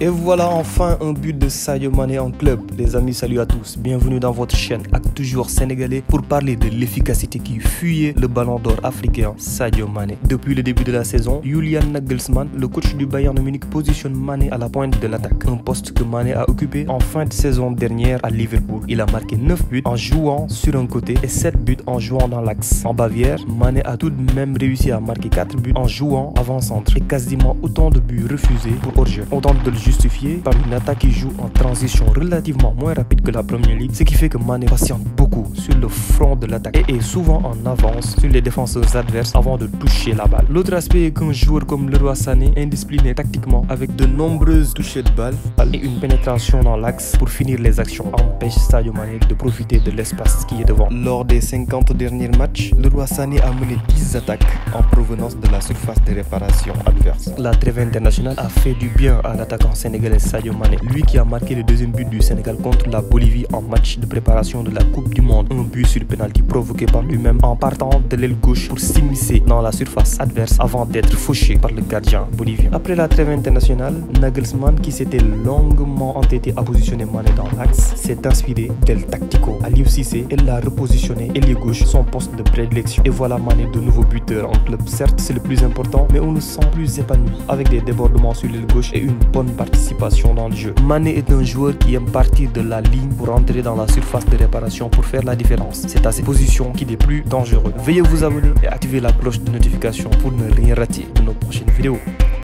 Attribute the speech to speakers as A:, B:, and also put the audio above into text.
A: Et voilà enfin un but de Sadio Mané en club. Les amis, salut à tous. Bienvenue dans votre chaîne Actu Jour sénégalais pour parler de l'efficacité qui fuyait le ballon d'or africain Sadio Mané. Depuis le début de la saison, Julian Nagelsmann, le coach du Bayern de Munich, positionne Mané à la pointe de l'attaque. Un poste que Mané a occupé en fin de saison dernière à Liverpool. Il a marqué 9 buts en jouant sur un côté et 7 buts en jouant dans l'axe. En Bavière, Mané a tout de même réussi à marquer 4 buts en jouant avant-centre et quasiment autant de buts refusés pour hors-jeu. On tente de le justifier par une attaque qui joue en transition relativement moins rapide que la Premier League, ce qui fait que Mané patiente beaucoup sur le front de l'attaque et est souvent en avance sur les défenseurs adverses avant de toucher la balle. L'autre aspect est qu'un joueur comme Leroy Sané, indiscipliné tactiquement avec de nombreuses touchées de balle et une pénétration dans l'axe pour finir les actions, empêche Sadio Mané de profiter de l'espace qui est devant. Lors des 50 derniers matchs, Leroy Sané a mené 10 attaques en provenance de la surface de réparation adverse. La trêve internationale a fait du bien à l'attaquant sénégalais Sadio Mané, lui qui a marqué le deuxième but du Sénégal contre la Bolivie en match de préparation de la Coupe du Monde. Un but sur penalty provoqué par lui-même en partant de l'aile gauche pour s'immiscer dans la surface adverse avant d'être fauché par le gardien bolivien. Après la trêve internationale, Nagelsmann, qui s'était longuement entêté à positionner Mané dans l'axe, s'est inspiré d'El Tactico. Aliou Cissé et l'a repositionné ailier gauche, son poste de prédilection. Et voilà Mané de nouveau buteur en club. Certes, c'est le plus important, mais on le sent plus épanoui avec des débordements sur l'aile gauche et une bonne participation dans le jeu. Mané est un joueur qui aime partir de la ligne pour entrer dans la surface de réparation pour faire la différence. C'est à ces positions qu'il est plus dangereux. Veuillez vous abonner et activer la cloche de notification pour ne rien rater de nos prochaines vidéos.